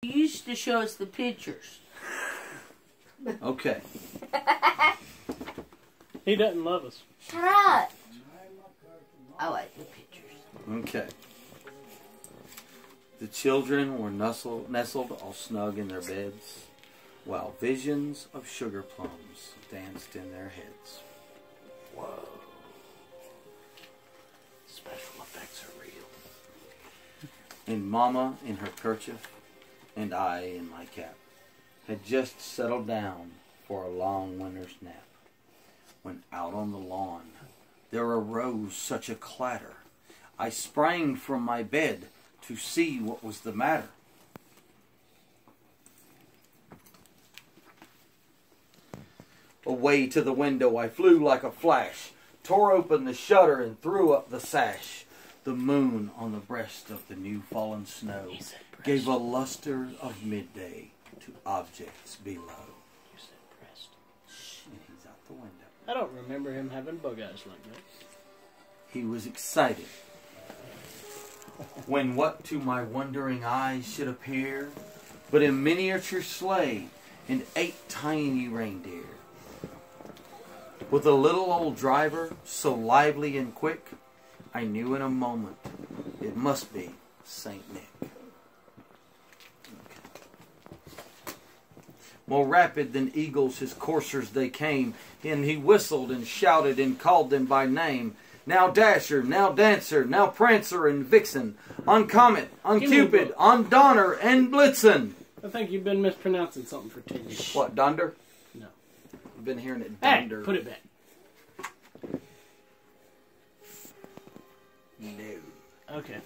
You used to show us the pictures. Okay. He doesn't love us. Shut up. I like the pictures. Okay. The children were nestled all snug in their beds, while visions of sugar plums danced in their heads. Whoa. Special effects are real. And Mama in her kerchief, and I in my cap, had just settled down for a long winter's nap, when out on the lawn there arose such a clatter, I sprang from my bed to see what was the matter. Away to the window I flew like a flash, tore open the shutter and threw up the sash. The moon on the breast of the new fallen snow gave a luster of midday to objects below. You said breast. Shh, and he's out the window. I don't remember him having bug eyes like that. He was excited when what to my wondering eyes should appear but a miniature sleigh and 8 tiny reindeer. With a little old driver so lively and quick, I knew in a moment it must be Saint Nick. More rapid than eagles his coursers they came, and he whistled and shouted and called them by name. Now Dasher, now Dancer, now Prancer and Vixen, on Comet, on Cupid, on Donner and Blitzen. I think you've been mispronouncing something for 10 years. What, Donder? No. I've been hearing it Hey, Donder. put it back. No. Okay.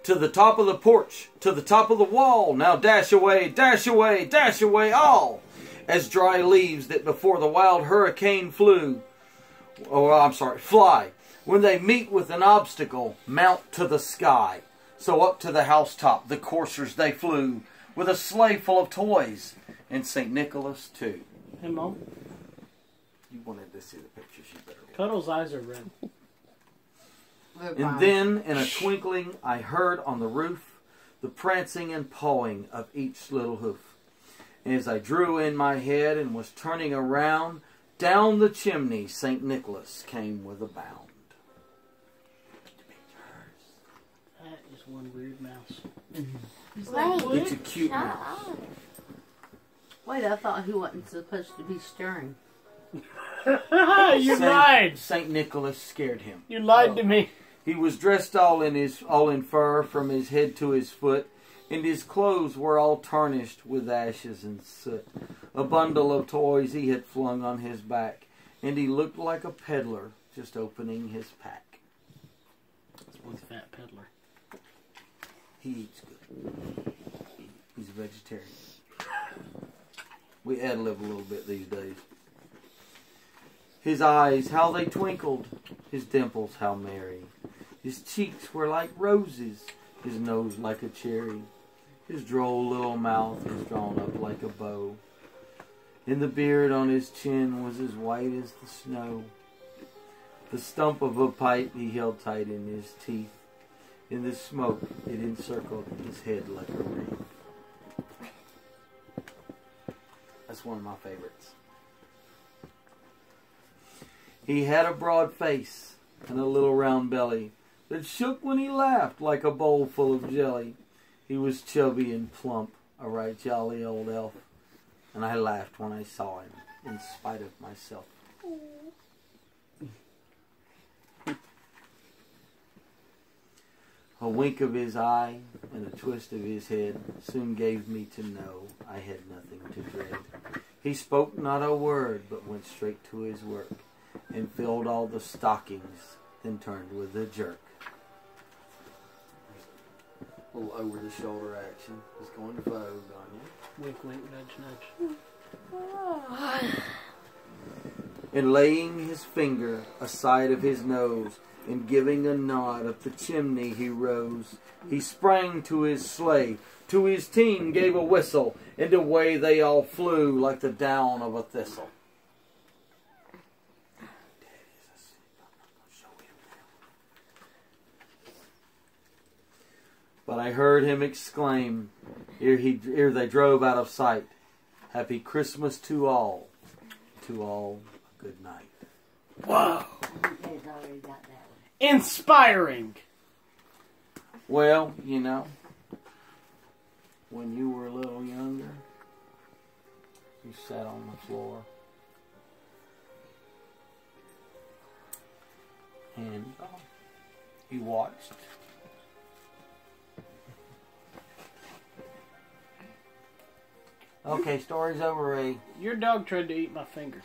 To the top of the porch, to the top of the wall, now dash away, dash away, dash away all, as dry leaves that before the wild hurricane fly. When they meet with an obstacle, mount to the sky. So up to the housetop the coursers they flew, with a sleigh full of toys, and St. Nicholas too. Hey, Mom. You wanted to see the pictures, you better look. Cuddle's eyes are red. And then, in a twinkling, I heard on the roof the prancing and pawing of each little hoof. And as I drew in my head and was turning around, down the chimney St. Nicholas came with a bound. That is one weird mouse. Wait, It's a cute mouse. Wait, I thought he wasn't supposed to be stirring. You lied. St. Nicholas scared him. You lied to me. He was dressed all in fur from his head to his foot, and his clothes were all tarnished with ashes and soot. A bundle of toys he had flung on his back, and he looked like a peddler just opening his pack. That's one fat peddler. He eats good. He's a vegetarian. We ad-lib a little bit these days. His eyes, how they twinkled. His dimples, how merry. His cheeks were like roses. His nose like a cherry. His droll little mouth was drawn up like a bow. And the beard on his chin was as white as the snow. The stump of a pipe he held tight in his teeth. In the smoke it encircled his head like a wreath. That's one of my favorites. He had a broad face and a little round belly that shook when he laughed like a bowl full of jelly. He was chubby and plump, a right jolly old elf, and I laughed when I saw him, in spite of myself. A wink of his eye and a twist of his head soon gave me to know I had nothing to dread. He spoke not a word, but went straight to his work, and filled all the stockings, then turned with a jerk. A little over-the-shoulder action is going to vogue on you. Wink, wink, nudge, nudge. And laying his finger aside of his nose, and giving a nod up the chimney he rose. He sprang to his sleigh, to his team gave a whistle, and away they all flew like the down of a thistle. But I heard him exclaim, ere they drove out of sight, "Happy Christmas to all good night." Whoa. They've already got that one. Inspiring. Well, you know, when you were a little younger, you sat on the floor and you watched. Okay, story's over, Ray. Your dog tried to eat my finger.